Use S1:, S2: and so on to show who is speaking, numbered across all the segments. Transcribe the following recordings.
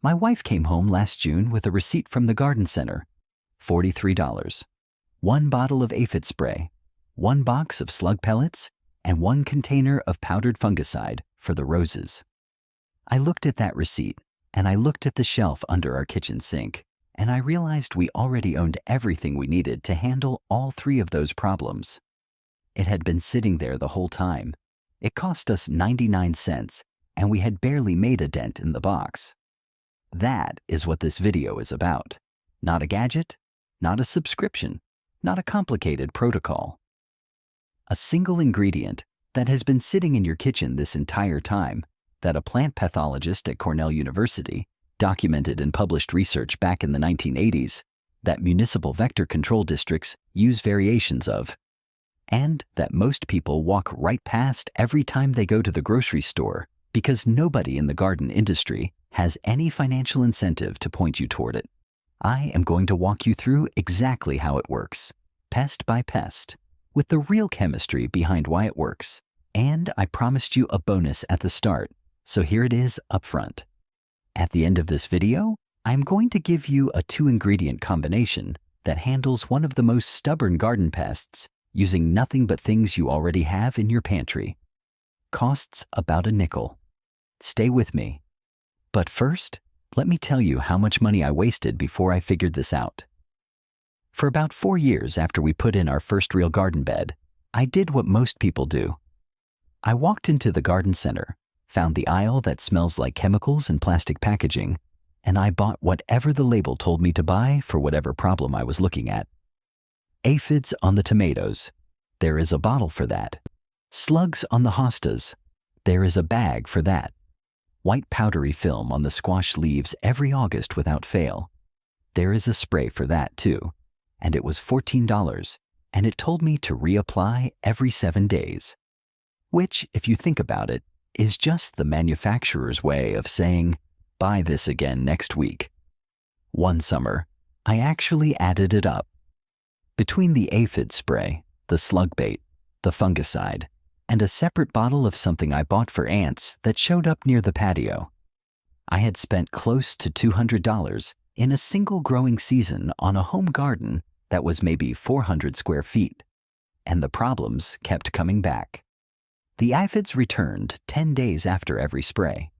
S1: My wife came home last June with a receipt from the garden center. $43. 1 bottle of aphid spray, 1 box of slug pellets, and 1 container of powdered fungicide for the roses. I looked at that receipt, and I looked at the shelf under our kitchen sink, and I realized we already owned everything we needed to handle all 3 of those problems. It had been sitting there the whole time. It cost us 99 cents, and we had barely made a dent in the box. That is what this video is about. Not a gadget, not a subscription, not a complicated protocol. A single ingredient that has been sitting in your kitchen this entire time, that a plant pathologist at Cornell University documented and published research back in the 1980s, that municipal vector control districts use variations of, and that most people walk right past every time they go to the grocery store because nobody in the garden industry has any financial incentive to point you toward it. I am going to walk you through exactly how it works, pest by pest, with the real chemistry behind why it works. And I promised you a bonus at the start, so here it is up front. At the end of this video, I'm going to give you a 2-ingredient combination that handles one of the most stubborn garden pests using nothing but things you already have in your pantry. Costs about a nickel. Stay with me. But first, let me tell you how much money I wasted before I figured this out. For about 4 years after we put in our first real garden bed, I did what most people do. I walked into the garden center, found the aisle that smells like chemicals and plastic packaging, and I bought whatever the label told me to buy for whatever problem I was looking at. Aphids on the tomatoes. There is a bottle for that. Slugs on the hostas. There is a bag for that. White powdery film on the squash leaves every August without fail. There is a spray for that too, and it was $14, and it told me to reapply every 7 days. Which, if you think about it, is just the manufacturer's way of saying, buy this again next week. One summer, I actually added it up. Between the aphid spray, the slug bait, the fungicide, and a separate bottle of something I bought for ants that showed up near the patio, I had spent close to $200 in a single growing season on a home garden that was maybe 400 square feet, and the problems kept coming back. The aphids returned 10 days after every spray.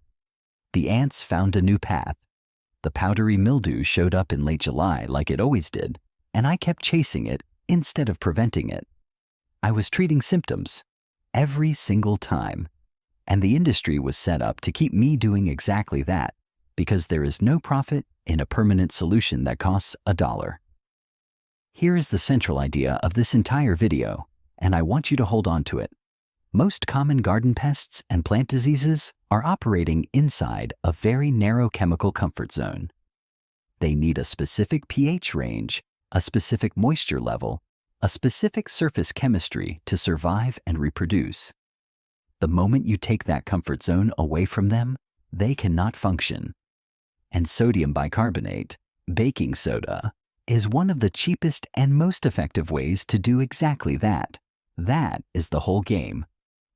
S1: The ants found a new path. The powdery mildew showed up in late July like it always did, and I kept chasing it instead of preventing it. I was treating symptoms every single time, and the industry was set up to keep me doing exactly that because there is no profit in a permanent solution that costs $1. Here is the central idea of this entire video, and I want you to hold on to it. Most common garden pests and plant diseases are operating inside a very narrow chemical comfort zone. They need a specific pH range, a specific moisture level, a specific surface chemistry to survive and reproduce. The moment you take that comfort zone away from them, they cannot function. And sodium bicarbonate, baking soda, is one of the cheapest and most effective ways to do exactly that. That is the whole game.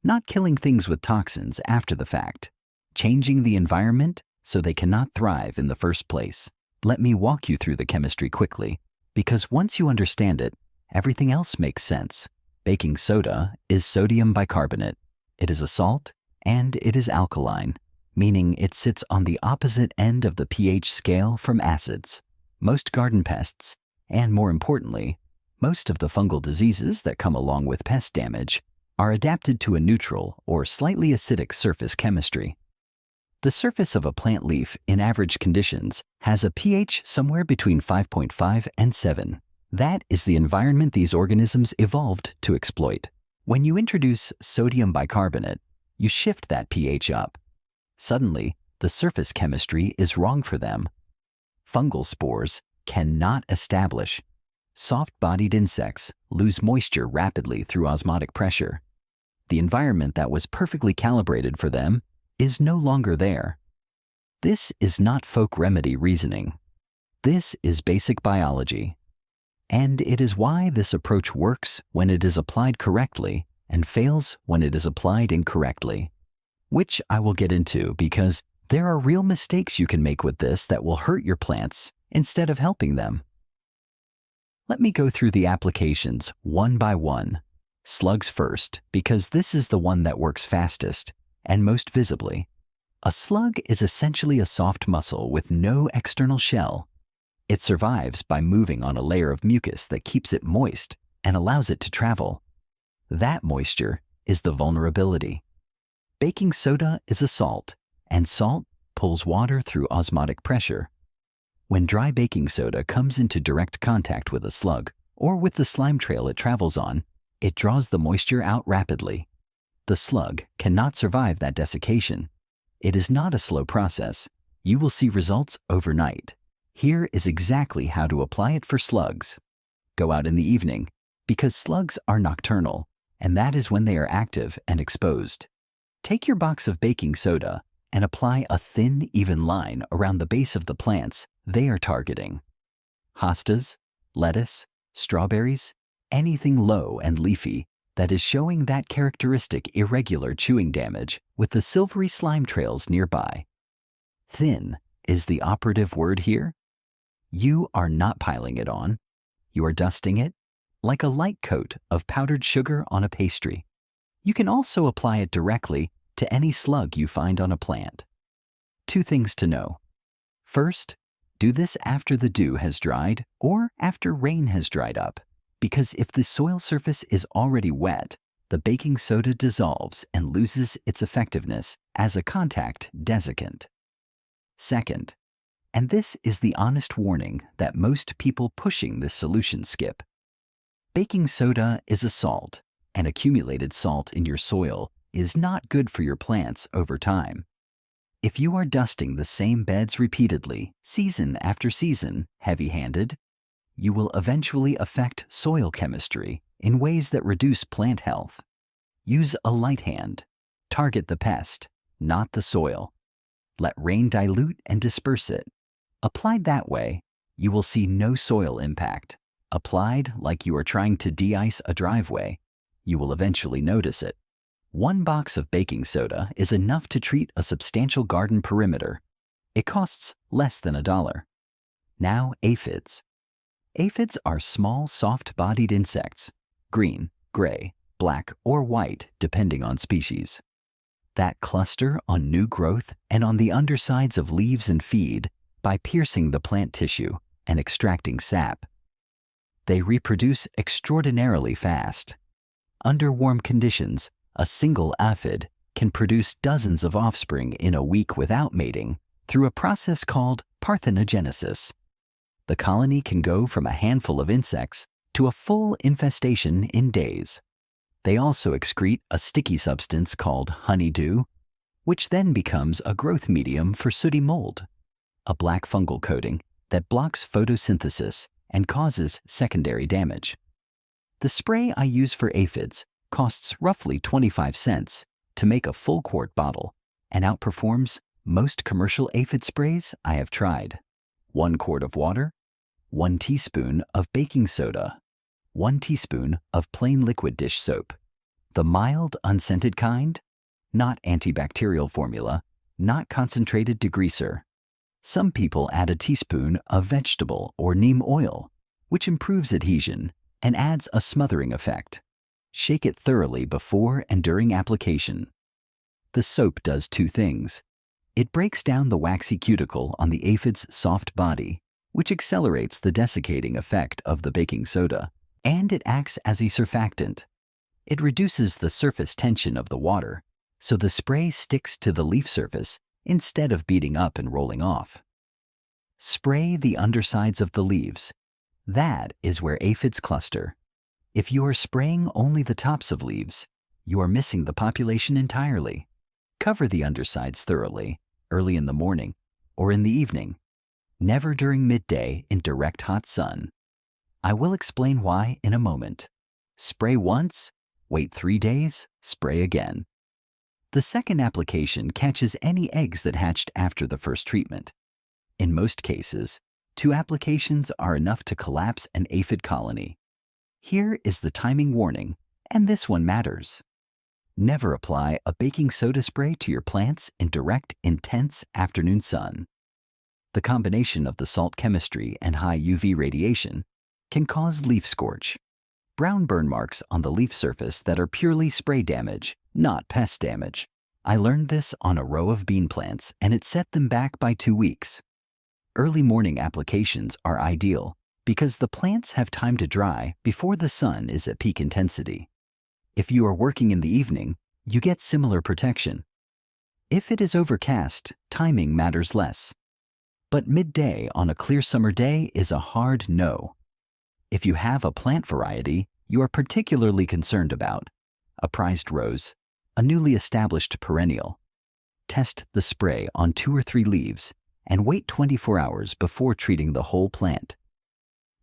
S1: Not killing things with toxins after the fact. Changing the environment so they cannot thrive in the first place. Let me walk you through the chemistry quickly, because once you understand it, everything else makes sense. Baking soda is sodium bicarbonate. It is a salt, and it is alkaline, meaning it sits on the opposite end of the pH scale from acids. Most garden pests, and more importantly, most of the fungal diseases that come along with pest damage, are adapted to a neutral or slightly acidic surface chemistry. The surface of a plant leaf in average conditions has a pH somewhere between 5.5 and 7. That is the environment these organisms evolved to exploit. When you introduce sodium bicarbonate, you shift that pH up. Suddenly, the surface chemistry is wrong for them. Fungal spores cannot establish. Soft-bodied insects lose moisture rapidly through osmotic pressure. The environment that was perfectly calibrated for them is no longer there. This is not folk remedy reasoning. This is basic biology. And it is why this approach works when it is applied correctly and fails when it is applied incorrectly, which I will get into because There are real mistakes you can make with this that will hurt your plants instead of helping them. Let me go through the applications one by one. Slugs first, because this is the one that works fastest and most visibly. A slug is essentially a soft mussel with no external shell. It survives by moving on a layer of mucus that keeps it moist and allows it to travel. That moisture is the vulnerability. Baking soda is a salt, and salt pulls water through osmotic pressure. When dry baking soda comes into direct contact with a slug, or with the slime trail it travels on, it draws the moisture out rapidly. The slug cannot survive that desiccation. It is not a slow process. You will see results overnight. Here is exactly how to apply it for slugs. Go out in the evening, because slugs are nocturnal, and that is when they are active and exposed. Take your box of baking soda and apply a thin, even line around the base of the plants they are targeting. Hostas, lettuce, strawberries, anything low and leafy that is showing that characteristic irregular chewing damage with the silvery slime trails nearby. Thin is the operative word here. You are not piling it on. You are dusting it like a light coat of powdered sugar on a pastry. You can also apply it directly to any slug you find on a plant. 2 things to know. First, do this after the dew has dried or after rain has dried up, because if the soil surface is already wet, the baking soda dissolves and loses its effectiveness as a contact desiccant. Second, and this is the honest warning that most people pushing this solution skip, baking soda is a salt, and accumulated salt in your soil is not good for your plants over time. If you are dusting the same beds repeatedly, season after season, heavy-handed, you will eventually affect soil chemistry in ways that reduce plant health. Use a light hand. Target the pest, not the soil. Let rain dilute and disperse it. Applied that way, you will see no soil impact. Applied like you are trying to de-ice a driveway, you will eventually notice it. 1 box of baking soda is enough to treat a substantial garden perimeter. It costs less than $1. Now, aphids. Aphids are small, soft-bodied insects, green, gray, black, or white, depending on species, that cluster on new growth and on the undersides of leaves and feed by piercing the plant tissue and extracting sap. They reproduce extraordinarily fast. Under warm conditions, a single aphid can produce dozens of offspring in a week without mating through a process called parthenogenesis. The colony can go from a handful of insects to a full infestation in days. They also excrete a sticky substance called honeydew, which then becomes a growth medium for sooty mold, a black fungal coating that blocks photosynthesis and causes secondary damage. The spray I use for aphids costs roughly 25 cents to make a full quart bottle and outperforms most commercial aphid sprays I have tried. 1 quart of water, 1 teaspoon of baking soda, 1 teaspoon of plain liquid dish soap. The mild, unscented kind, not antibacterial formula, not concentrated degreaser. Some people add a teaspoon of vegetable or neem oil, which improves adhesion and adds a smothering effect. Shake it thoroughly before and during application. The soap does 2 things. It breaks down the waxy cuticle on the aphid's soft body, which accelerates the desiccating effect of the baking soda, and it acts as a surfactant. It reduces the surface tension of the water, so the spray sticks to the leaf surface instead of beating up and rolling off. Spray the undersides of the leaves. That is where aphids cluster. If you are spraying only the tops of leaves, you are missing the population entirely. Cover the undersides thoroughly, early in the morning or in the evening, never during midday in direct hot sun. I will explain why in a moment. Spray once, wait 3 days, spray again. The second application catches any eggs that hatched after the first treatment. In most cases, 2 applications are enough to collapse an aphid colony. Here is the timing warning, and this one matters. Never apply a baking soda spray to your plants in direct, intense afternoon sun. The combination of the salt chemistry and high UV radiation can cause leaf scorch, brown burn marks on the leaf surface that are purely spray damage, not pest damage. I learned this on a row of bean plants, and it set them back by 2 weeks. Early morning applications are ideal because the plants have time to dry before the sun is at peak intensity. If you are working in the evening, you get similar protection. If it is overcast, timing matters less. But midday on a clear summer day is a hard no. If you have a plant variety you are particularly concerned about, a prized rose, a newly established perennial, test the spray on 2 or 3 leaves and wait 24 hours before treating the whole plant.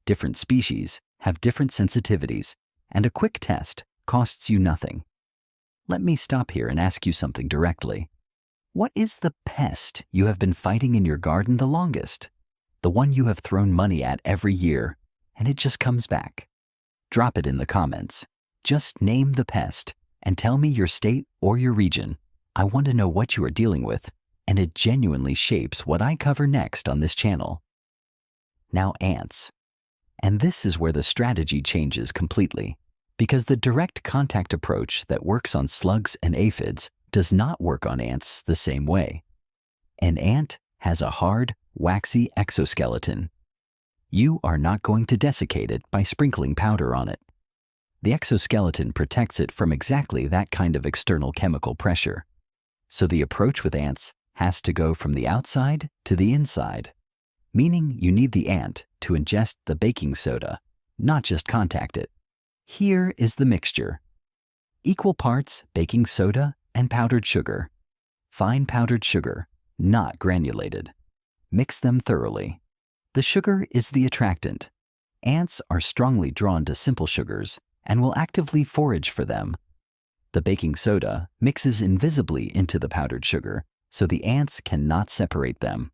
S1: Different species have different sensitivities, and a quick test costs you nothing. Let me stop here and ask you something directly. What is the pest you have been fighting in your garden the longest? The one you have thrown money at every year, and it just comes back. Drop it in the comments. Just name the pest and tell me your state or your region. I want to know what you are dealing with, and it genuinely shapes what I cover next on this channel. Now ants. And this is where the strategy changes completely, because the direct contact approach that works on slugs and aphids does not work on ants the same way. An ant has a hard, waxy exoskeleton. You are not going to desiccate it by sprinkling powder on it. The exoskeleton protects it from exactly that kind of external chemical pressure. So the approach with ants has to go from the outside to the inside, meaning you need the ant to ingest the baking soda, not just contact it. Here is the mixture. Equal parts baking soda and powdered sugar. Fine powdered sugar, not granulated. Mix them thoroughly. The sugar is the attractant. Ants are strongly drawn to simple sugars and will actively forage for them. The baking soda mixes invisibly into the powdered sugar, so the ants cannot separate them.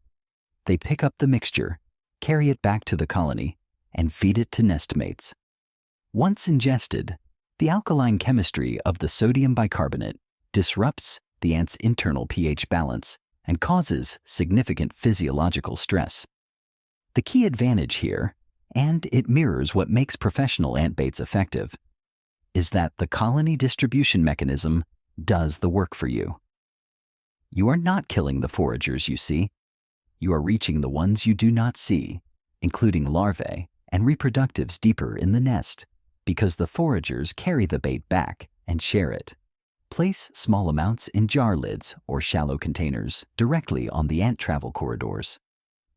S1: They pick up the mixture, carry it back to the colony, and feed it to nestmates. Once ingested, the alkaline chemistry of the sodium bicarbonate disrupts the ant's internal pH balance and causes significant physiological stress. The key advantage here, and it mirrors what makes professional ant baits effective, is that the colony distribution mechanism does the work for you. You are not killing the foragers you see. You are reaching the ones you do not see, including larvae and reproductives deeper in the nest, because the foragers carry the bait back and share it. Place small amounts in jar lids or shallow containers directly on the ant travel corridors,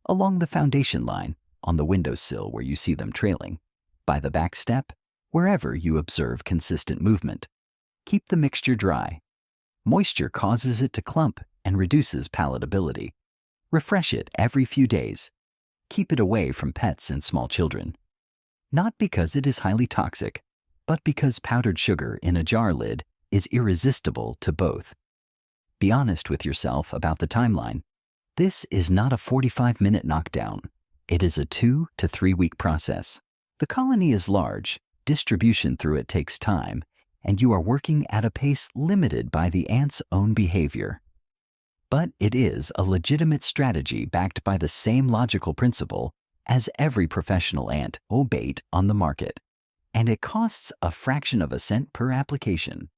S1: along the foundation line, on the windowsill where you see them trailing, by the back step, wherever you observe consistent movement. Keep the mixture dry. Moisture causes it to clump and reduces palatability. Refresh it every few days. Keep it away from pets and small children. Not because it is highly toxic, but because powdered sugar in a jar lid is irresistible to both. Be honest with yourself about the timeline. This is not a 45-minute knockdown. It is a 2 to 3 week process. The colony is large, distribution through it takes time, and you are working at a pace limited by the ant's own behavior. But it is a legitimate strategy backed by the same logical principle as every professional ant bait on the market, and it costs a fraction of a cent per application.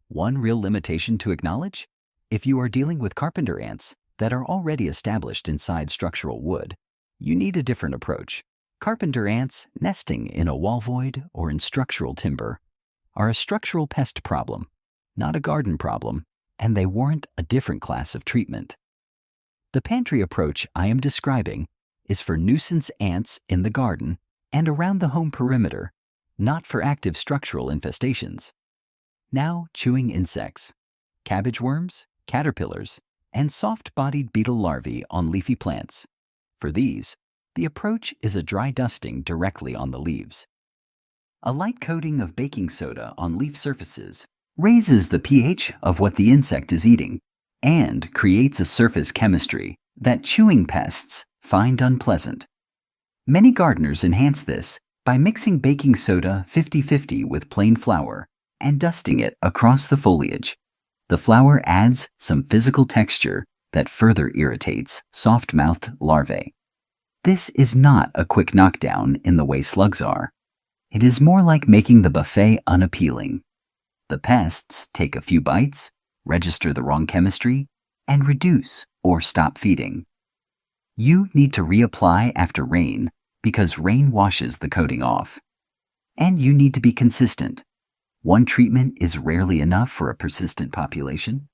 S1: One real limitation to acknowledge? If you are dealing with carpenter ants that are already established inside structural wood, you need a different approach. Carpenter ants nesting in a wall void or in structural timber are a structural pest problem, not a garden problem, and they warrant a different class of treatment. The pantry approach I am describing is for nuisance ants in the garden and around the home perimeter, not for active structural infestations. Now, chewing insects, cabbage worms, caterpillars, and soft-bodied beetle larvae on leafy plants. For these, the approach is a dry dusting directly on the leaves. A light coating of baking soda on leaf surfaces raises the pH of what the insect is eating and creates a surface chemistry that chewing pests find unpleasant. Many gardeners enhance this by mixing baking soda 50-50 with plain flour and dusting it across the foliage. The flour adds some physical texture that further irritates soft-mouthed larvae. This is not a quick knockdown in the way slugs are. It is more like making the buffet unappealing. The pests take a few bites, register the wrong chemistry, and reduce or stop feeding. You need to reapply after rain because rain washes the coating off. And you need to be consistent. One treatment is rarely enough for a persistent population.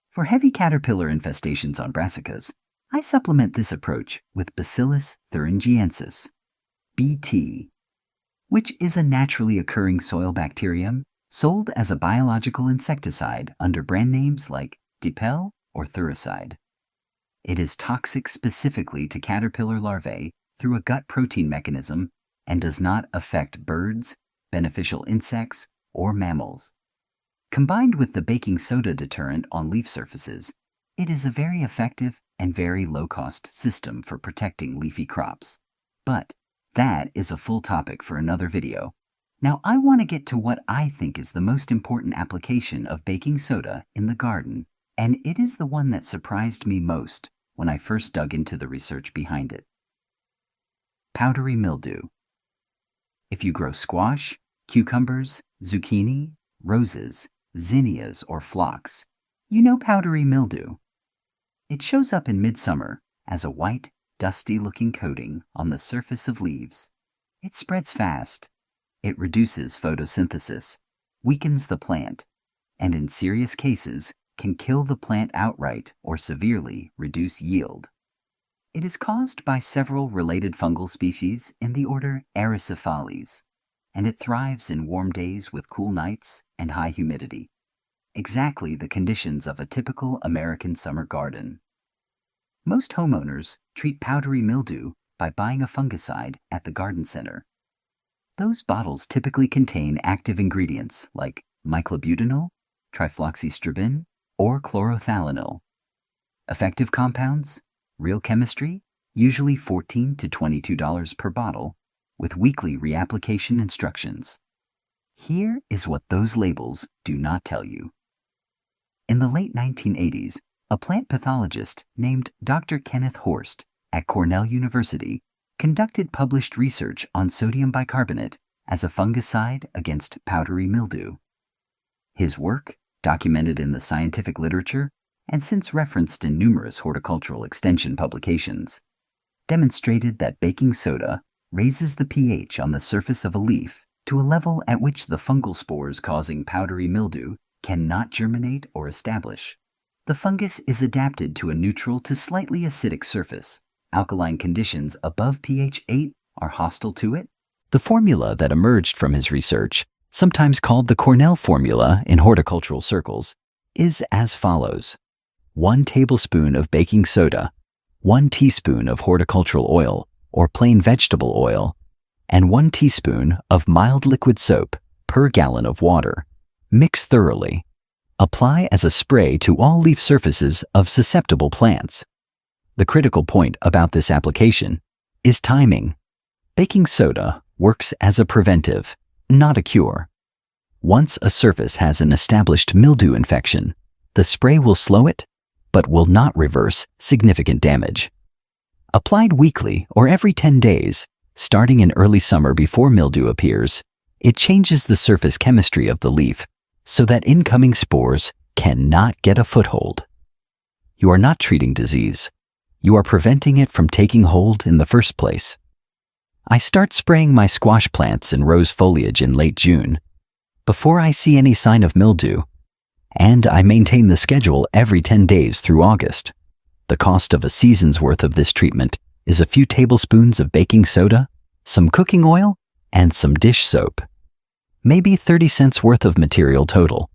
S1: For heavy caterpillar infestations on brassicas, I supplement this approach with Bacillus thuringiensis, BT, which is a naturally occurring soil bacterium sold as a biological insecticide under brand names like Dipel or Thuricide. It is toxic specifically to caterpillar larvae through a gut protein mechanism and does not affect birds, beneficial insects, or mammals. Combined with the baking soda deterrent on leaf surfaces, it is a very effective and very low-cost system for protecting leafy crops. But that is a full topic for another video. Now I want to get to what I think is the most important application of baking soda in the garden, and it is the one that surprised me most when I first dug into the research behind it. Powdery mildew. If you grow squash, cucumbers, zucchini, roses, zinnias, or phlox, you know powdery mildew. It shows up in midsummer as a white, dusty-looking coating on the surface of leaves. It spreads fast. It reduces photosynthesis, weakens the plant, and in serious cases can kill the plant outright or severely reduce yield. It is caused by several related fungal species in the order Erysiphales, and it thrives in warm days with cool nights and high humidity, exactly the conditions of a typical American summer garden. Most homeowners treat powdery mildew by buying a fungicide at the garden center. Those bottles typically contain active ingredients like myclobutanol, trifloxystrobin, or chlorothalonil. Effective compounds, real chemistry, usually $14 to $22 per bottle, with weekly reapplication instructions. Here is what those labels do not tell you. In the late 1980s, a plant pathologist named Dr. Kenneth Horst at Cornell University conducted published research on sodium bicarbonate as a fungicide against powdery mildew. His work, documented in the scientific literature and since referenced in numerous horticultural extension publications, demonstrated that baking soda raises the pH on the surface of a leaf to a level at which the fungal spores causing powdery mildew cannot germinate or establish. The fungus is adapted to a neutral to slightly acidic surface. Alkaline conditions above pH 8 are hostile to it. The formula that emerged from his research, sometimes called the Cornell formula in horticultural circles, is as follows: 1 tablespoon of baking soda, 1 teaspoon of horticultural oil or plain vegetable oil, and 1 teaspoon of mild liquid soap per gallon of water. Mix thoroughly. Apply as a spray to all leaf surfaces of susceptible plants. The critical point about this application is timing. Baking soda works as a preventive, not a cure. Once a surface has an established mildew infection, the spray will slow it, but will not reverse significant damage. Applied weekly or every 10 days, starting in early summer before mildew appears, it changes the surface chemistry of the leaf so that incoming spores cannot get a foothold. You are not treating disease. You are preventing it from taking hold in the first place. I start spraying my squash plants and rose foliage in late June, before I see any sign of mildew, and I maintain the schedule every 10 days through August. The cost of a season's worth of this treatment is a few tablespoons of baking soda, some cooking oil, and some dish soap. Maybe 30 cents worth of material total.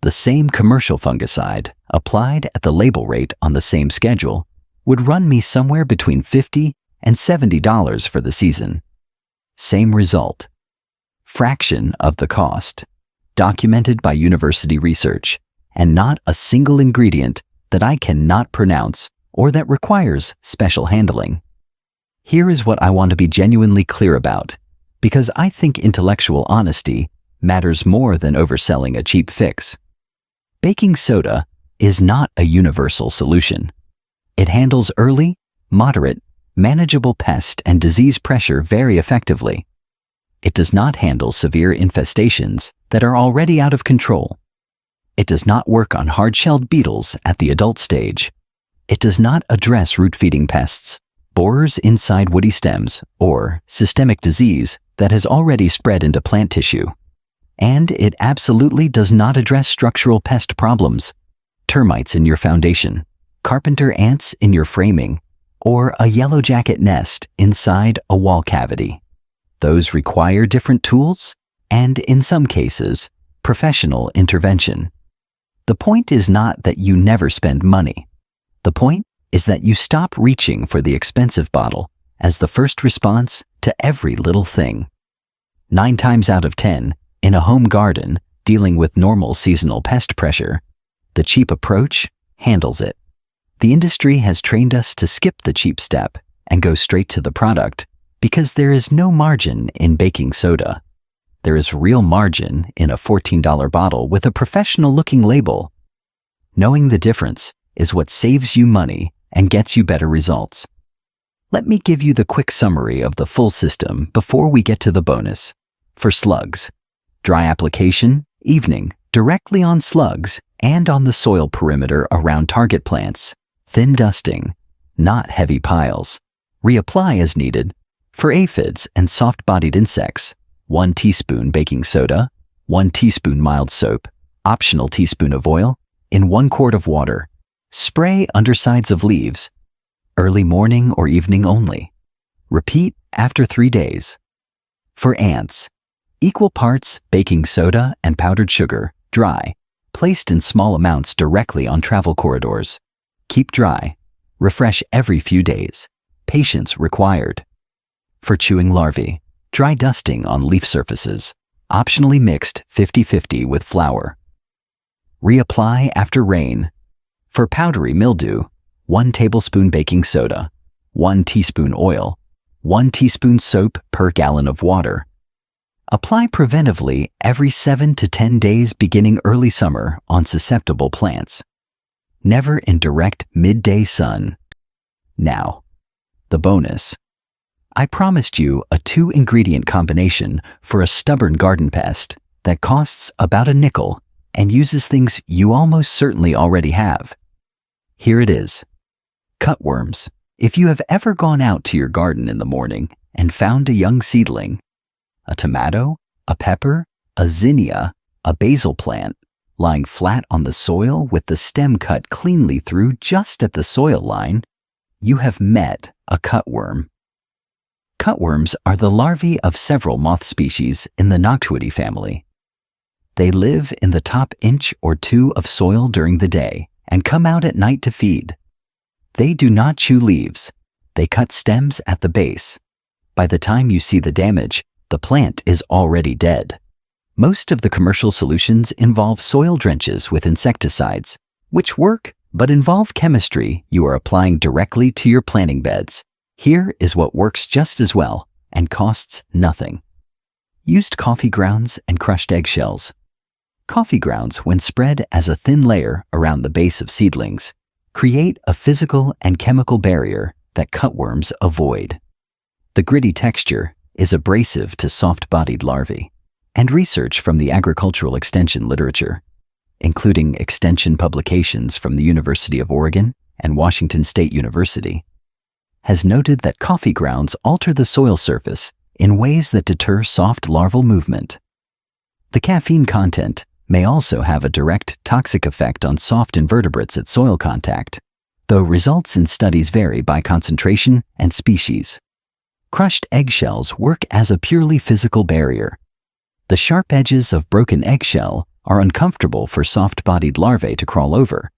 S1: The same commercial fungicide, applied at the label rate on the same schedule, would run me somewhere between $50 and $70 for the season. Same result. Fraction of the cost, documented by university research, and not a single ingredient that I cannot pronounce or that requires special handling. Here is what I want to be genuinely clear about, because I think intellectual honesty matters more than overselling a cheap fix. Baking soda is not a universal solution. It handles early, moderate, manageable pest and disease pressure very effectively. It does not handle severe infestations that are already out of control. It does not work on hard-shelled beetles at the adult stage. It does not address root-feeding pests, borers inside woody stems, or systemic disease that has already spread into plant tissue. And it absolutely does not address structural pest problems, termites in your foundation, carpenter ants in your framing, or a yellow jacket nest inside a wall cavity. Those require different tools and, in some cases, professional intervention. The point is not that you never spend money. The point is that you stop reaching for the expensive bottle as the first response to every little thing. 9 times out of 10, in a home garden dealing with normal seasonal pest pressure, the cheap approach handles it. The industry has trained us to skip the cheap step and go straight to the product because there is no margin in baking soda. There is real margin in a $14 bottle with a professional-looking label. Knowing the difference is what saves you money and gets you better results. Let me give you the quick summary of the full system before we get to the bonus. For slugs, dry application, evening, directly on slugs and on the soil perimeter around target plants. Thin dusting, not heavy piles. Reapply as needed. For aphids and soft-bodied insects, 1 teaspoon baking soda, 1 teaspoon mild soap, optional teaspoon of oil, in 1 quart of water. Spray undersides of leaves. Early morning or evening only. Repeat after 3 days. For ants, equal parts baking soda and powdered sugar, dry, placed in small amounts directly on travel corridors. Keep dry. Refresh every few days. Patience required. For chewing larvae, dry dusting on leaf surfaces, optionally mixed 50-50 with flour. Reapply after rain. For powdery mildew, 1 tablespoon baking soda, 1 teaspoon oil, 1 teaspoon soap per gallon of water. Apply preventively every 7 to 10 days beginning early summer on susceptible plants. Never in direct midday sun. Now, the bonus. I promised you a 2-ingredient combination for a stubborn garden pest that costs about a nickel and uses things you almost certainly already have. Here it is. Cutworms. If you have ever gone out to your garden in the morning and found a young seedling, a tomato, a pepper, a zinnia, a basil plant, lying flat on the soil with the stem cut cleanly through just at the soil line, you have met a cutworm. Cutworms are the larvae of several moth species in the Noctuidae family. They live in the top inch or 2 of soil during the day and come out at night to feed. They do not chew leaves. They cut stems at the base. By the time you see the damage, the plant is already dead. Most of the commercial solutions involve soil drenches with insecticides, which work but involve chemistry you are applying directly to your planting beds. Here is what works just as well and costs nothing. Used coffee grounds and crushed eggshells. Coffee grounds, when spread as a thin layer around the base of seedlings, create a physical and chemical barrier that cutworms avoid. The gritty texture is abrasive to soft-bodied larvae, and research from the agricultural extension literature, including extension publications from the University of Oregon and Washington State University, has noted that coffee grounds alter the soil surface in ways that deter soft larval movement. The caffeine content may also have a direct toxic effect on soft invertebrates at soil contact, though results in studies vary by concentration and species. Crushed eggshells work as a purely physical barrier. The sharp edges of broken eggshell are uncomfortable for soft-bodied larvae to crawl over.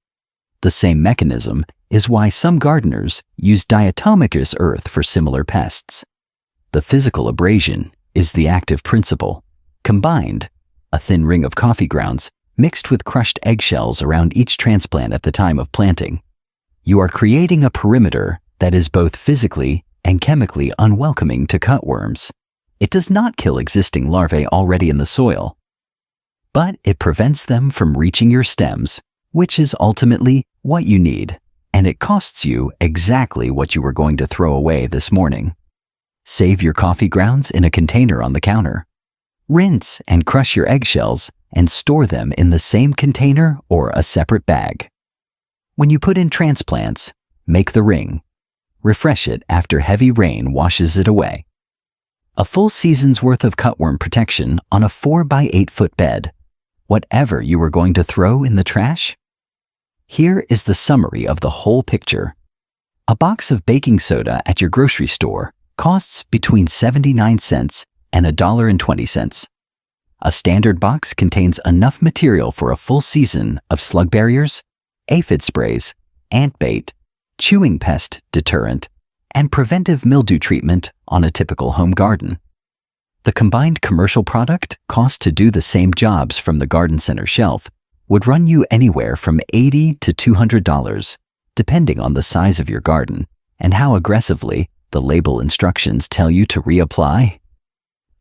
S1: The same mechanism is why some gardeners use diatomicous earth for similar pests. The physical abrasion is the active principle. Combined, a thin ring of coffee grounds mixed with crushed eggshells around each transplant at the time of planting. You are creating a perimeter that is both physically and chemically unwelcoming to cutworms. It does not kill existing larvae already in the soil, but it prevents them from reaching your stems, which is ultimately what you need, and it costs you exactly what you were going to throw away this morning. Save your coffee grounds in a container on the counter. Rinse and crush your eggshells and store them in the same container or a separate bag. When you put in transplants, make the ring. Refresh it after heavy rain washes it away. A full season's worth of cutworm protection on a 4 by 8 foot bed. Whatever you were going to throw in the trash? Here is the summary of the whole picture. A box of baking soda at your grocery store costs between 79 cents and $1.20. A standard box contains enough material for a full season of slug barriers, aphid sprays, ant bait, chewing pest deterrent, and preventive mildew treatment on a typical home garden. The combined commercial product cost to do the same jobs from the garden center shelf would run you anywhere from $80 to $200, depending on the size of your garden and how aggressively the label instructions tell you to reapply.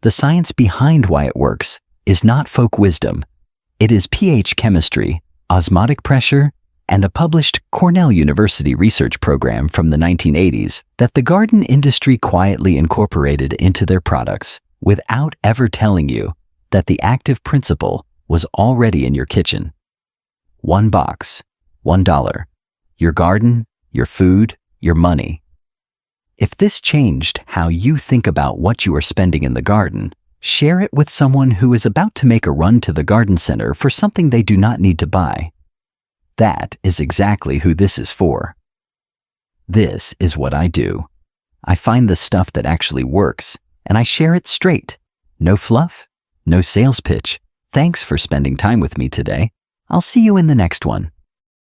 S1: The science behind why it works is not folk wisdom. It is pH chemistry, osmotic pressure, and a published Cornell University research program from the 1980s that the garden industry quietly incorporated into their products without ever telling you that the active principle was already in your kitchen. One box, $1. Your garden, your food, your money. If this changed how you think about what you are spending in the garden, share it with someone who is about to make a run to the garden center for something they do not need to buy. That is exactly who this is for. This is what I do. I find the stuff that actually works, and I share it straight. No fluff, no sales pitch. Thanks for spending time with me today. I'll see you in the next one.